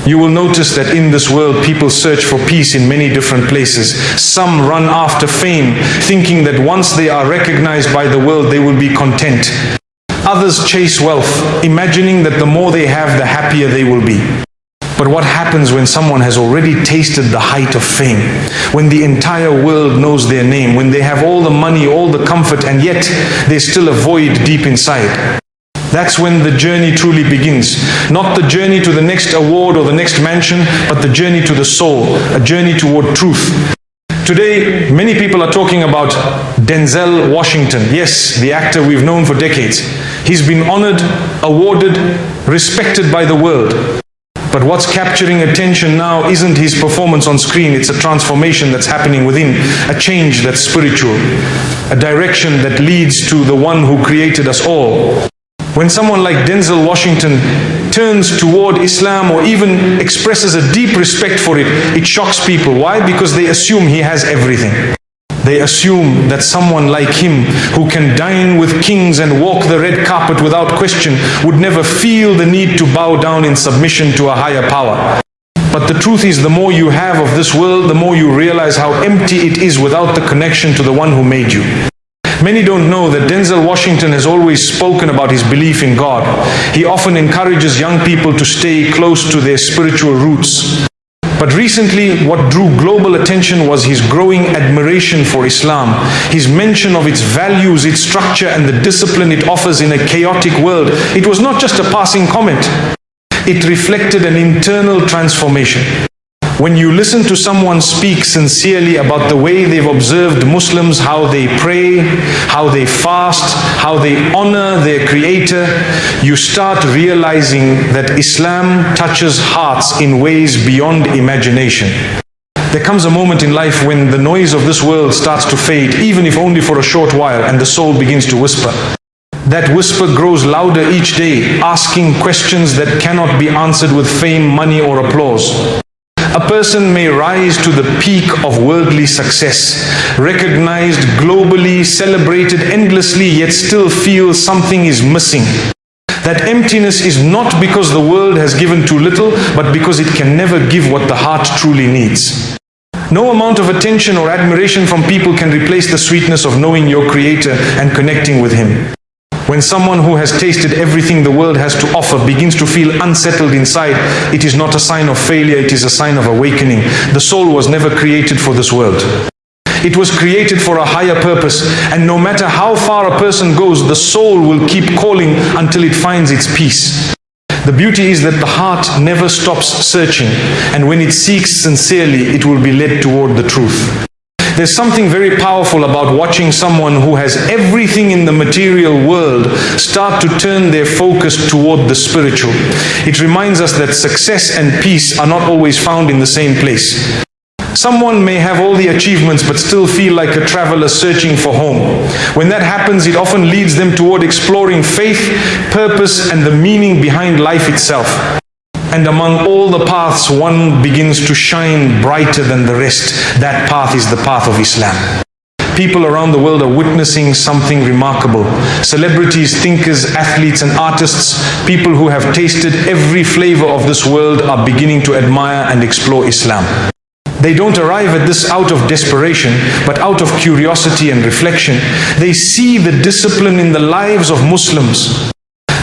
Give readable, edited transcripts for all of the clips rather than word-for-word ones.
You will notice that in this world, people search for peace in many different places. Some run after fame, thinking that once they are recognized by the world, they will be content. Others chase wealth, imagining that the more they have, the happier they will be. But what happens when someone has already tasted the height of fame? When the entire world knows their name, when they have all the money, all the comfort, and yet there's still a void deep inside. That's when the journey truly begins. Not the journey to the next award or the next mansion, but the journey to the soul, a journey toward truth. Today, many people are talking about Denzel Washington. Yes, the actor we've known for decades. He's been honored, awarded, respected by the world. But what's capturing attention now isn't his performance on screen, it's a transformation that's happening within, a change that's spiritual, a direction that leads to the one who created us all. When someone like Denzel Washington turns toward Islam or even expresses a deep respect for it, it shocks people. Why? Because they assume he has everything. They assume that someone like him, who can dine with kings and walk the red carpet without question, would never feel the need to bow down in submission to a higher power. But the truth is, the more you have of this world, the more you realize how empty it is without the connection to the one who made you. Many don't know that Denzel Washington has always spoken about his belief in God. He often encourages young people to stay close to their spiritual roots. But recently, what drew global attention was his growing admiration for Islam, his mention of its values, its structure, and the discipline it offers in a chaotic world. It was not just a passing comment. It reflected an internal transformation. When you listen to someone speak sincerely about the way they've observed Muslims, how they pray, how they fast, how they honor their Creator, you start realizing that Islam touches hearts in ways beyond imagination. There comes a moment in life when the noise of this world starts to fade, even if only for a short while, and the soul begins to whisper. That whisper grows louder each day, asking questions that cannot be answered with fame, money, or applause. A person may rise to the peak of worldly success, recognized globally, celebrated endlessly, yet still feel something is missing. That emptiness is not because the world has given too little, but because it can never give what the heart truly needs. No amount of attention or admiration from people can replace the sweetness of knowing your Creator and connecting with Him. When someone who has tasted everything the world has to offer begins to feel unsettled inside, it is not a sign of failure, it is a sign of awakening. The soul was never created for this world. It was created for a higher purpose, and no matter how far a person goes, the soul will keep calling until it finds its peace. The beauty is that the heart never stops searching, and when it seeks sincerely, it will be led toward the truth. There's something very powerful about watching someone who has everything in the material world start to turn their focus toward the spiritual. It reminds us that success and peace are not always found in the same place. Someone may have all the achievements but still feel like a traveler searching for home. When that happens, it often leads them toward exploring faith, purpose, and the meaning behind life itself. And among all the paths, one begins to shine brighter than the rest. That path is the path of Islam. People around the world are witnessing something remarkable. Celebrities, thinkers, athletes, and artists, people who have tasted every flavor of this world, are beginning to admire and explore Islam. They don't arrive at this out of desperation, but out of curiosity and reflection. They see the discipline in the lives of Muslims.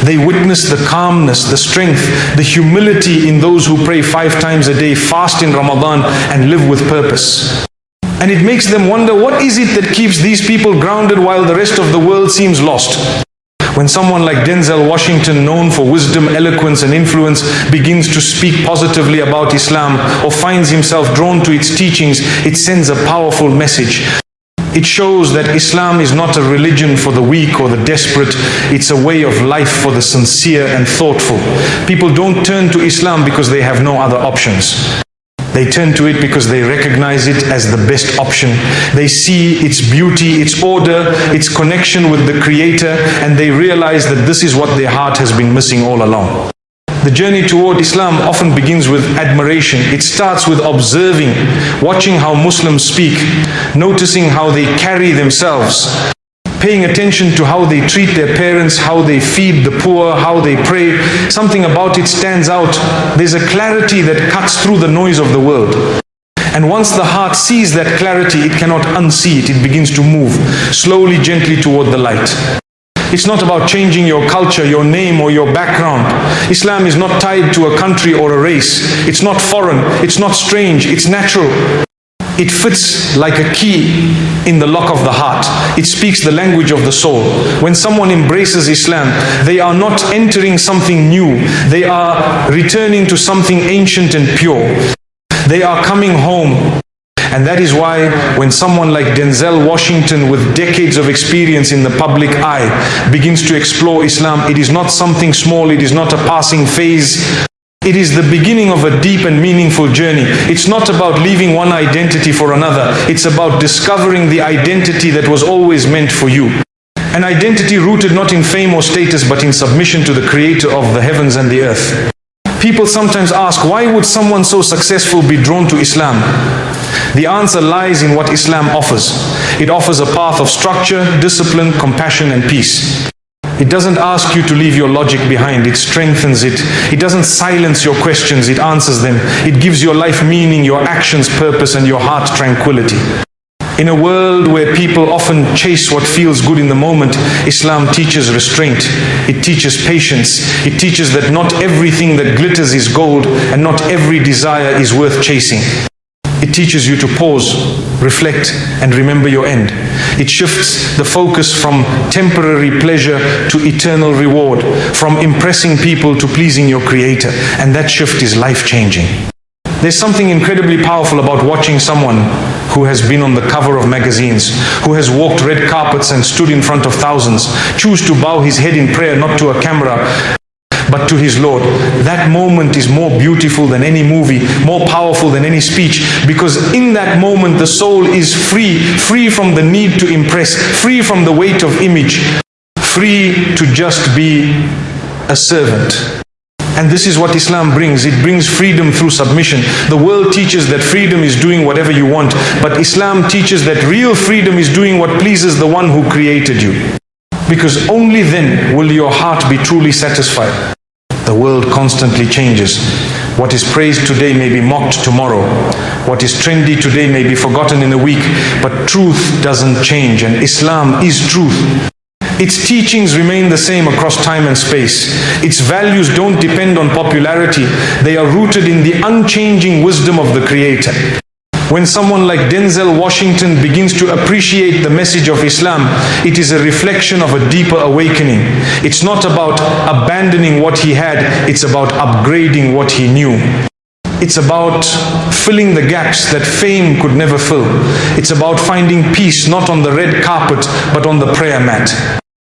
They witness the calmness, the strength, the humility in those who pray 5 times a day, fast in Ramadan, and live with purpose. And it makes them wonder, what is it that keeps these people grounded while the rest of the world seems lost? When someone like Denzel Washington, known for wisdom, eloquence, and influence, begins to speak positively about Islam or finds himself drawn to its teachings, it sends a powerful message. It shows that Islam is not a religion for the weak or the desperate. It's a way of life for the sincere and thoughtful. People don't turn to Islam because they have no other options. They turn to it because they recognize it as the best option. They see its beauty, its order, its connection with the Creator, and they realize that this is what their heart has been missing all along. The journey toward Islam often begins with admiration. It starts with observing, watching how Muslims speak, noticing how they carry themselves. paying attention to how they treat their parents, how they feed the poor, how they pray. Something about it stands out. There's a clarity that cuts through the noise of the world. And once the heart sees that clarity, it cannot unsee it. It begins to move slowly, gently toward the light. It's not about changing your culture, your name, or your background. Islam is not tied to a country or a race. It's not foreign. It's not strange. It's natural. It fits like a key in the lock of the heart. It speaks the language of the soul. When someone embraces Islam, they are not entering something new. They are returning to something ancient and pure. They are coming home. And that is why when someone like Denzel Washington, with decades of experience in the public eye, begins to explore Islam, it is not something small, it is not a passing phase. It is the beginning of a deep and meaningful journey. It's not about leaving one identity for another. It's about discovering the identity that was always meant for you. An identity rooted not in fame or status, but in submission to the Creator of the heavens and the earth. People sometimes ask, why would someone so successful be drawn to Islam? The answer lies in what Islam offers. It offers a path of structure, discipline, compassion, and peace. It doesn't ask you to leave your logic behind. It strengthens it. It doesn't silence your questions. It answers them. It gives your life meaning, your actions purpose, and your heart tranquility. In a world where people often chase what feels good in the moment, Islam teaches restraint. It teaches patience. It teaches that not everything that glitters is gold, and not every desire is worth chasing. It teaches you to pause, reflect, and remember your end. It shifts the focus from temporary pleasure to eternal reward, from impressing people to pleasing your Creator. And that shift is life-changing. There's something incredibly powerful about watching someone who has been on the cover of magazines, who has walked red carpets and stood in front of thousands, choose to bow his head in prayer, not to a camera, but to his Lord. That moment is more beautiful than any movie, more powerful than any speech, because in that moment the soul is free from the need to impress, free from the weight of image, free to just be a servant. And this is what Islam brings. It brings freedom through submission. The world teaches that freedom is doing whatever you want, but Islam teaches that real freedom is doing what pleases the one who created you. Because only then will your heart be truly satisfied. The world constantly changes. What is praised today may be mocked tomorrow. What is trendy today may be forgotten in a week. But truth doesn't change, and Islam is truth. Its teachings remain the same across time and space. Its values don't depend on popularity. They are rooted in the unchanging wisdom of the Creator. When someone like Denzel Washington begins to appreciate the message of Islam, it is a reflection of a deeper awakening. It's not about abandoning what he had, it's about upgrading what he knew. It's about filling the gaps that fame could never fill. It's about finding peace not on the red carpet, but on the prayer mat.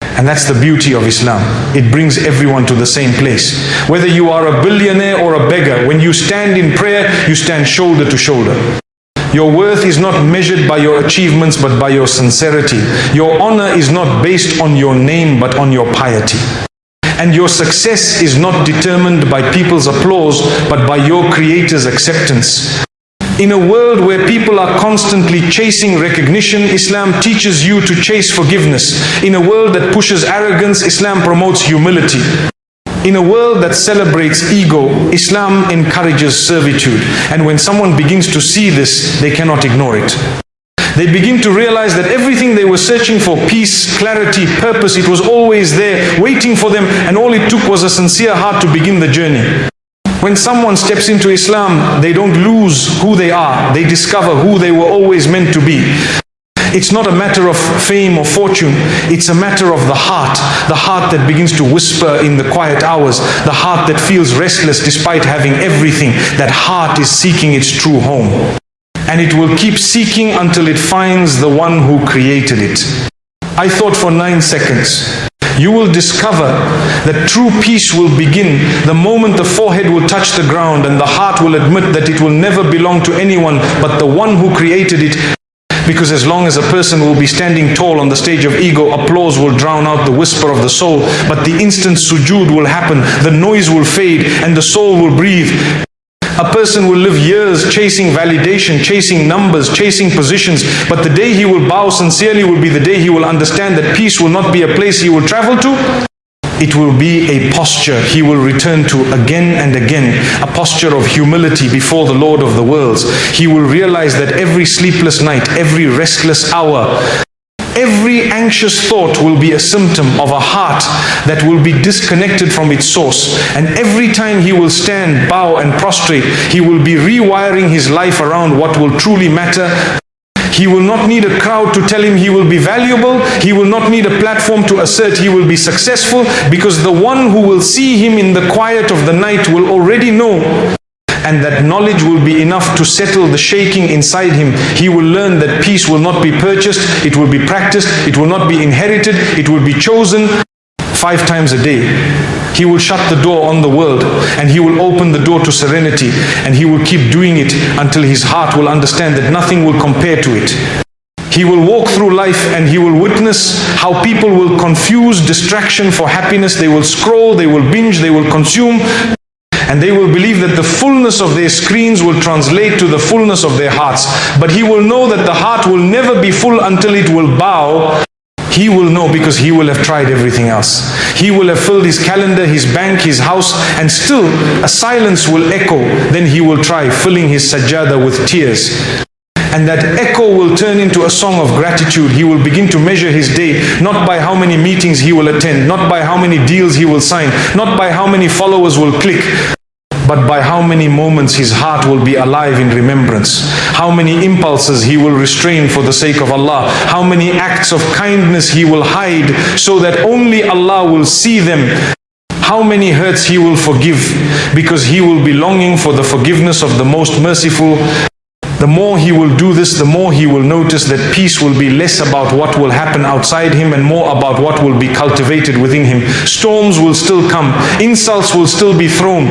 And that's the beauty of Islam. It brings everyone to the same place. Whether you are a billionaire or a beggar, when you stand in prayer, you stand shoulder to shoulder. Your worth is not measured by your achievements, but by your sincerity. Your honor is not based on your name, but on your piety. And your success is not determined by people's applause, but by your Creator's acceptance. In a world where people are constantly chasing recognition, Islam teaches you to chase forgiveness. In a world that pushes arrogance, Islam promotes humility. In a world that celebrates ego, Islam encourages servitude. And when someone begins to see this, they cannot ignore it. They begin to realize that everything they were searching for, peace, clarity, purpose, it was always there, waiting for them, and all it took was a sincere heart to begin the journey. When someone steps into Islam, they don't lose who they are. They discover who they were always meant to be. It's not a matter of fame or fortune. It's a matter of the heart that begins to whisper in the quiet hours, the heart that feels restless despite having everything. That heart is seeking its true home. And it will keep seeking until it finds the one who created it. I thought for 9 seconds. You will discover that true peace will begin the moment the forehead will touch the ground and the heart will admit that it will never belong to anyone but the one who created it. Because as long as a person will be standing tall on the stage of ego, applause will drown out the whisper of the soul. But the instant sujood will happen, the noise will fade, and the soul will breathe. A person will live years chasing validation, chasing numbers, chasing positions, but the day he will bow sincerely will be the day he will understand that peace will not be a place he will travel to. It will be a posture he will return to again and again, a posture of humility before the Lord of the worlds. He will realize that every sleepless night, every restless hour, every anxious thought will be a symptom of a heart that will be disconnected from its source. And every time he will stand, bow and prostrate, he will be rewiring his life around what will truly matter. He will not need a crowd to tell him he will be valuable. He will not need a platform to assert he will be successful, because the one who will see him in the quiet of the night will already know. And that knowledge will be enough to settle the shaking inside him. He will learn that peace will not be purchased, it will be practiced, it will not be inherited, it will be chosen 5 times a day. He will shut the door on the world and he will open the door to serenity, and he will keep doing it until his heart will understand that nothing will compare to it. He will walk through life and he will witness how people will confuse distraction for happiness. They will scroll, they will binge, they will consume, and they will believe that the fullness of their screens will translate to the fullness of their hearts. But he will know that the heart will never be full until it will bow. He will know because he will have tried everything else. He will have filled his calendar, his bank, his house, and still a silence will echo. Then he will try filling his sajjada with tears. And that echo will turn into a song of gratitude. He will begin to measure his day, not by how many meetings he will attend, not by how many deals he will sign, not by how many followers will click, but by how many moments his heart will be alive in remembrance, how many impulses he will restrain for the sake of Allah, how many acts of kindness he will hide so that only Allah will see them, how many hurts he will forgive because he will be longing for the forgiveness of the most merciful. The more he will do this, the more he will notice that peace will be less about what will happen outside him and more about what will be cultivated within him. Storms will still come, insults will still be thrown,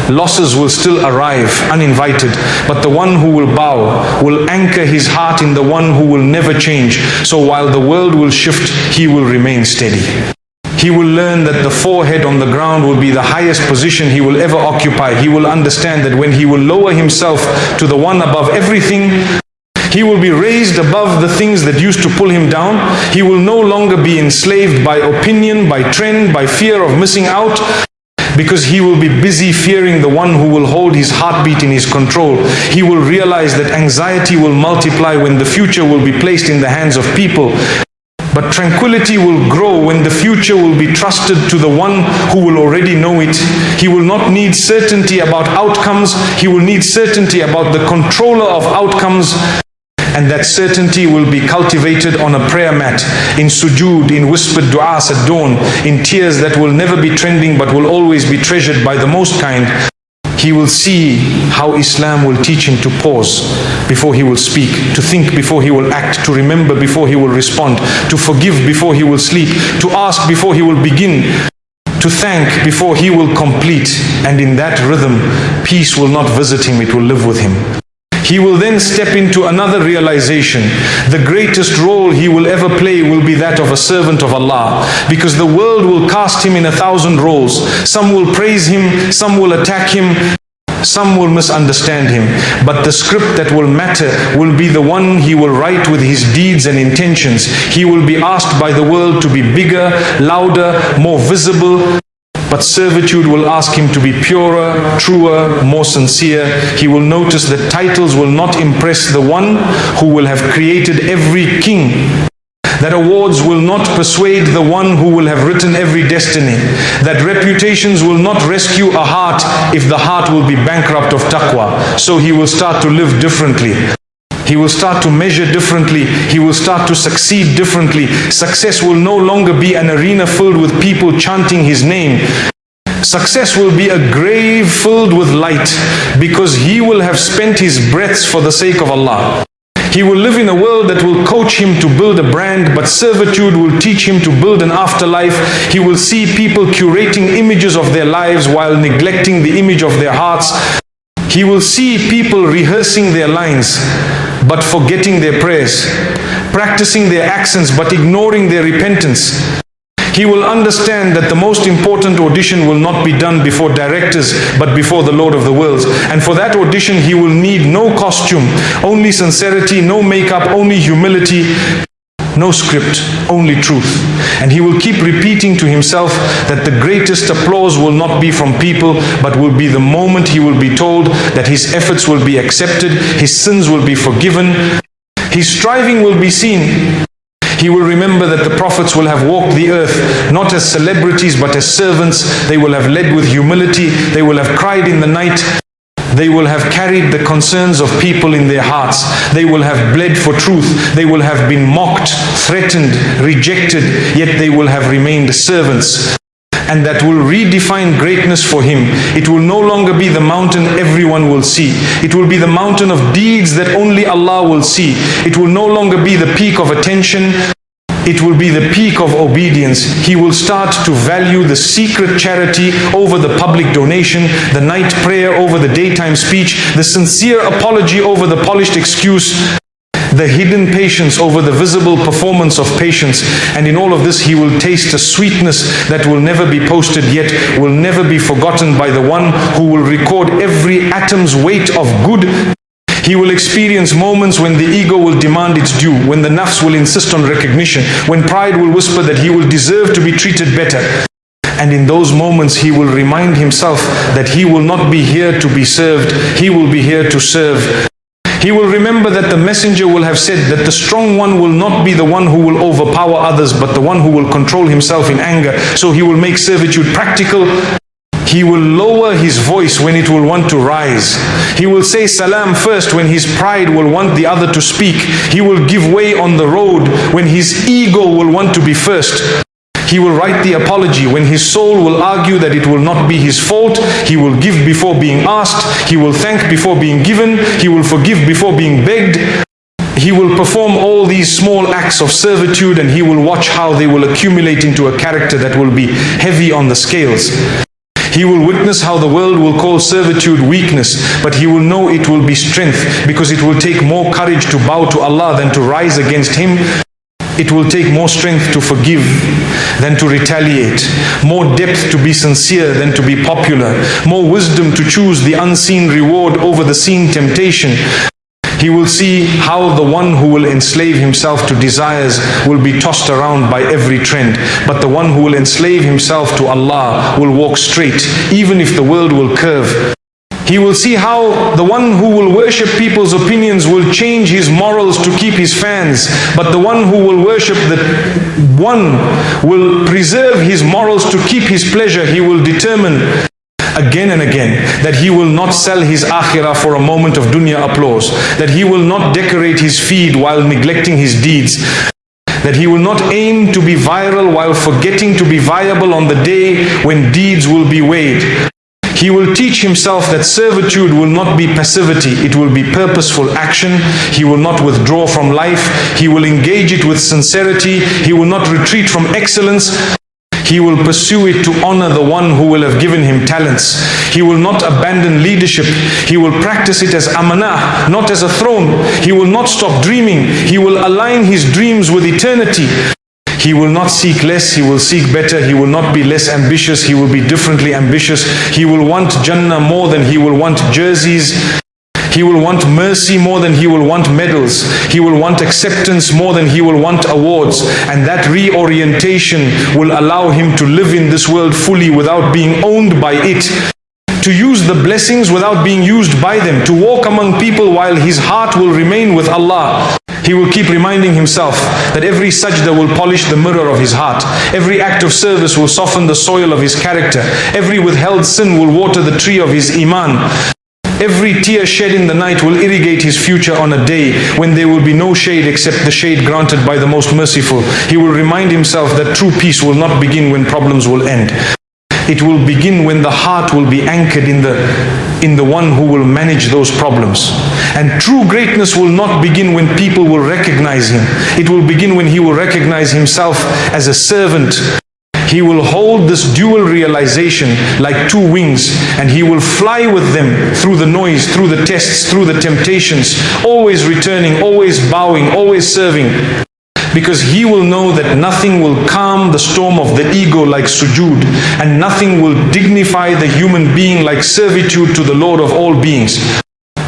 losses will still arrive uninvited, but the one who will bow will anchor his heart in the one who will never change. So while the world will shift, he will remain steady. He will learn that the forehead on the ground will be the highest position he will ever occupy. He will understand that when he will lower himself to the one above everything, he will be raised above the things that used to pull him down. He will no longer be enslaved by opinion, by trend, by fear of missing out, because he will be busy fearing the one who will hold his heartbeat in his control. He will realize that anxiety will multiply when the future will be placed in the hands of people. But tranquility will grow when the future will be trusted to the one who will already know it. He will not need certainty about outcomes. He will need certainty about the controller of outcomes. And that certainty will be cultivated on a prayer mat, in sujood, in whispered du'as at dawn, in tears that will never be trending but will always be treasured by the most kind. He will see how Islam will teach him to pause before he will speak, to think before he will act, to remember before he will respond, to forgive before he will sleep, to ask before he will begin, to thank before he will complete. And in that rhythm, peace will not visit him, it will live with him. He will then step into another realization. The greatest role he will ever play will be that of a servant of Allah, because the world will cast him in 1,000 roles. Some will praise him, some will attack him, some will misunderstand him. But the script that will matter will be the one he will write with his deeds and intentions. He will be asked by the world to be bigger, louder, more visible. But servitude will ask him to be purer, truer, more sincere. He will notice that titles will not impress the one who will have created every king. That awards will not persuade the one who will have written every destiny. That reputations will not rescue a heart if the heart will be bankrupt of taqwa. So he will start to live differently. He will start to measure differently. He will start to succeed differently. Success will no longer be an arena filled with people chanting his name. Success will be a grave filled with light, because he will have spent his breaths for the sake of Allah. He will live in a world that will coach him to build a brand, but servitude will teach him to build an afterlife. He will see people curating images of their lives while neglecting the image of their hearts. He will see people rehearsing their lines but forgetting their prayers, practicing their accents but ignoring their repentance. He will understand that the most important audition will not be done before directors, but before the Lord of the worlds. And for that audition, he will need no costume, only sincerity, no makeup, only humility, no script, only truth. And he will keep repeating to himself that the greatest applause will not be from people, but will be the moment he will be told that his efforts will be accepted, his sins will be forgiven, his striving will be seen. He will remember that the prophets will have walked the earth, not as celebrities, but as servants. They will have led with humility. They will have cried in the night. They will have carried the concerns of people in their hearts. They will have bled for truth. They will have been mocked, threatened, rejected, yet they will have remained servants. And that will redefine greatness for him. It will no longer be the mountain everyone will see. It will be the mountain of deeds that only Allah will see. It will no longer be the peak of attention. It will be the peak of obedience. He will start to value the secret charity over the public donation, the night prayer over the daytime speech, the sincere apology over the polished excuse, the hidden patience over the visible performance of patience. And in all of this, he will taste a sweetness that will never be posted, yet will never be forgotten by the one who will record every atom's weight of good. He will experience moments when the ego will demand its due, when the nafs will insist on recognition, when pride will whisper that he will deserve to be treated better. And in those moments, he will remind himself that he will not be here to be served, he will be here to serve. He will remember that the messenger will have said that the strong one will not be the one who will overpower others, but the one who will control himself in anger. So he will make servitude practical. He will lower his voice when it will want to rise. He will say salam first when his pride will want the other to speak. He will give way on the road when his ego will want to be first. He will write the apology when his soul will argue that it will not be his fault. He will give before being asked. He will thank before being given. He will forgive before being begged. He will perform all these small acts of servitude, and he will watch how they will accumulate into a character that will be heavy on the scales. He will witness how the world will call servitude weakness, but he will know it will be strength, because it will take more courage to bow to Allah than to rise against Him. It will take more strength to forgive than to retaliate, more depth to be sincere than to be popular, more wisdom to choose the unseen reward over the seen temptation. He will see how the one who will enslave himself to desires will be tossed around by every trend, but the one who will enslave himself to Allah will walk straight, even if the world will curve. He will see how the one who will worship people's opinions will change his morals to keep his fans, but the one who will worship the one will preserve his morals to keep his pleasure. He will determine again and again that he will not sell his akhirah for a moment of dunya applause, that he will not decorate his feed while neglecting his deeds, that he will not aim to be viral while forgetting to be viable on the day when deeds will be weighed. He will teach himself that servitude will not be passivity, it will be purposeful action. He will not withdraw from life. He will engage it with sincerity. He will not retreat from excellence. He will pursue it to honor the one who will have given him talents. He will not abandon leadership. He will practice it as amanah, not as a throne. He will not stop dreaming. He will align his dreams with eternity. He will not seek less, he will seek better. He will not be less ambitious, he will be differently ambitious. He will want Jannah more than he will want jerseys. He will want mercy more than he will want medals. He will want acceptance more than he will want awards. And that reorientation will allow him to live in this world fully without being owned by it. To use the blessings without being used by them. To walk among people while his heart will remain with Allah. He will keep reminding himself that every sajda will polish the mirror of his heart. Every act of service will soften the soil of his character. Every withheld sin will water the tree of his iman. Every tear shed in the night will irrigate his future on a day when there will be no shade except the shade granted by the most merciful. He will remind himself that true peace will not begin when problems will end. It will begin when the heart will be anchored in the one who will manage those problems. And true greatness will not begin when people will recognize him. It will begin when he will recognize himself as a servant. He will hold this dual realization like two wings, and he will fly with them through the noise, through the tests, through the temptations, always returning, always bowing, always serving. because he will know that nothing will calm the storm of the ego like sujood, and nothing will dignify the human being like servitude to the Lord of all beings.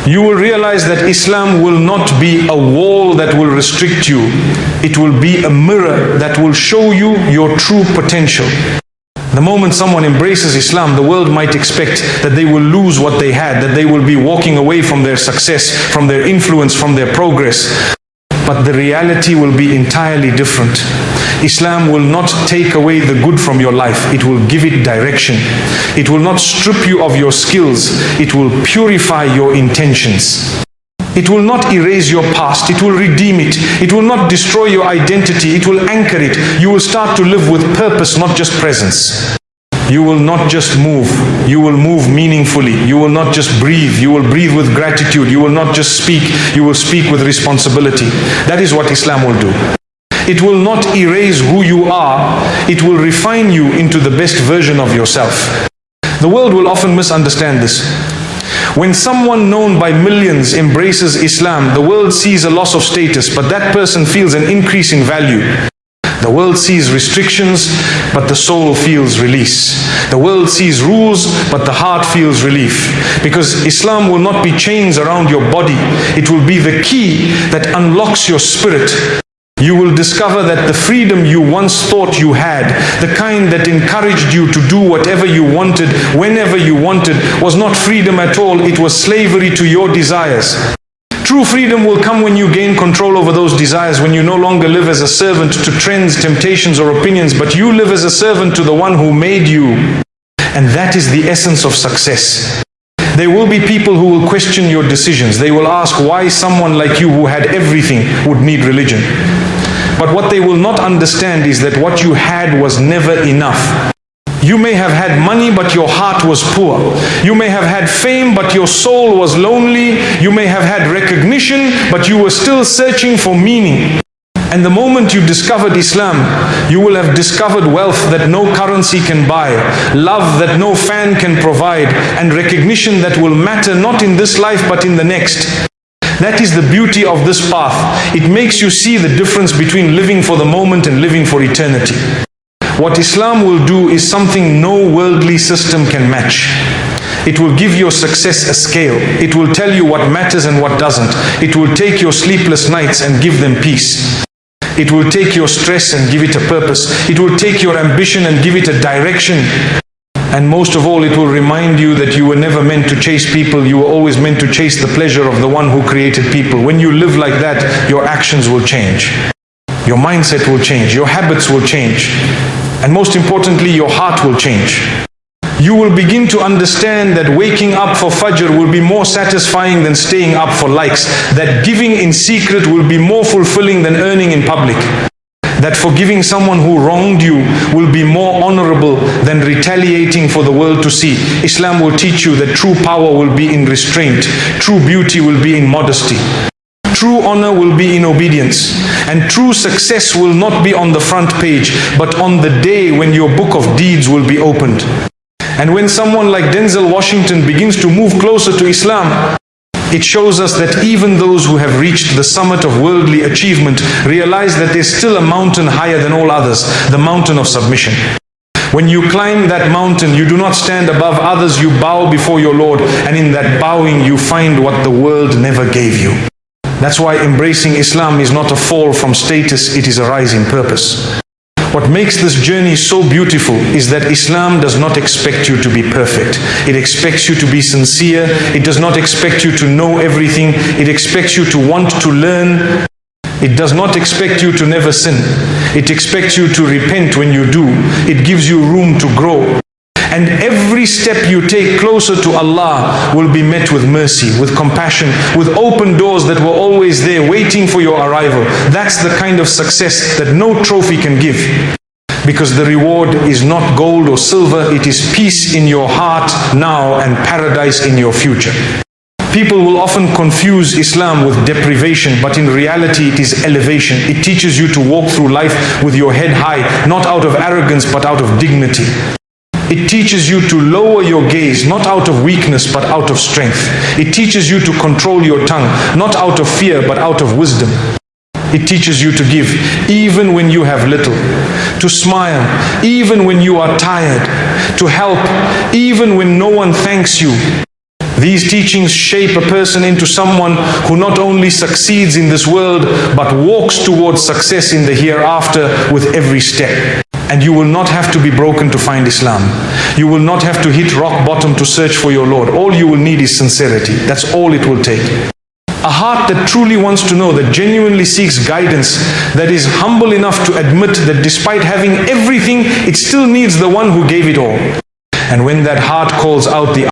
You will realize that Islam will not be a wall that will restrict you. It will be a mirror that will show you your true potential. The moment someone embraces Islam, the world might expect that they will lose what they had, that they will be walking away from their success, from their influence, from their progress. But the reality will be entirely different. Islam will not take away the good from your life. It will give it direction. It will not strip you of your skills. It will purify your intentions. It will not erase your past. It will redeem it. It will not destroy your identity. It will anchor it. You will start to live with purpose, not just presence. You will not just move. You will move meaningfully. You will not just breathe. You will breathe with gratitude. You will not just speak. You will speak with responsibility. That is what Islam will do. It will not erase who you are. It will refine you into the best version of yourself. The world will often misunderstand this. When someone known by millions embraces Islam, the world sees a loss of status, but that person feels an increase in value. The world sees restrictions, but the soul feels release. The world sees rules, but the heart feels relief. Because Islam will not be chains around your body. It will be the key that unlocks your spirit. You will discover that the freedom you once thought you had, the kind that encouraged you to do whatever you wanted, whenever you wanted, was not freedom at all. It was slavery to your desires. True freedom will come when you gain control over those desires, when you no longer live as a servant to trends, temptations, or opinions, but you live as a servant to the one who made you. And that is the essence of success. There will be people who will question your decisions. They will ask why someone like you who had everything would need religion. But what they will not understand is that what you had was never enough. You may have had money, but your heart was poor. You may have had fame, but your soul was lonely. You may have had recognition, but you were still searching for meaning. And the moment you discovered Islam, you will have discovered wealth that no currency can buy, love that no fan can provide, and recognition that will matter not in this life but in the next. That is the beauty of this path. It makes you see the difference between living for the moment and living for eternity. What Islam will do is something no worldly system can match. It will give your success a scale. It will tell you what matters and what doesn't. It will take your sleepless nights and give them peace. It will take your stress and give it a purpose. It will take your ambition and give it a direction. And most of all, it will remind you that you were never meant to chase people. You were always meant to chase the pleasure of the one who created people. When you live like that, your actions will change. Your mindset will change. Your habits will change. And most importantly, your heart will change. You will begin to understand that waking up for Fajr will be more satisfying than staying up for likes. That giving in secret will be more fulfilling than earning in public. That forgiving someone who wronged you will be more honorable than retaliating for the world to see. Islam will teach you that true power will be in restraint. True beauty will be in modesty. True honor will be in obedience. And true success will not be on the front page, but on the day when your book of deeds will be opened. And when someone like Denzel Washington begins to move closer to Islam, it shows us that even those who have reached the summit of worldly achievement realize that there's still a mountain higher than all others, the mountain of submission. When you climb that mountain, you do not stand above others, you bow before your Lord, and in that bowing you find what the world never gave you. That's why embracing Islam is not a fall from status, it is a rise in purpose. What makes this journey so beautiful is that Islam does not expect you to be perfect. It expects you to be sincere. It does not expect you to know everything. It expects you to want to learn. It does not expect you to never sin. It expects you to repent when you do. It gives you room to grow. And every step you take closer to Allah will be met with mercy, with compassion, with open doors that were always there waiting for your arrival. That's the kind of success that no trophy can give. Because the reward is not gold or silver, it is peace in your heart now and paradise in your future. People will often confuse Islam with deprivation, but in reality it is elevation. It teaches you to walk through life with your head high, not out of arrogance but out of dignity. It teaches you to lower your gaze, not out of weakness, but out of strength. It teaches you to control your tongue, not out of fear, but out of wisdom. It teaches you to give, even when you have little. To smile, even when you are tired. To help, even when no one thanks you. These teachings shape a person into someone who not only succeeds in this world, but walks towards success in the hereafter with every step. And you will not have to be broken to find Islam. You will not have to hit rock bottom to search for your Lord. All you will need is sincerity. That's all it will take. A heart that truly wants to know, that genuinely seeks guidance, that is humble enough to admit that despite having everything, it still needs the one who gave it all. And when that heart calls out the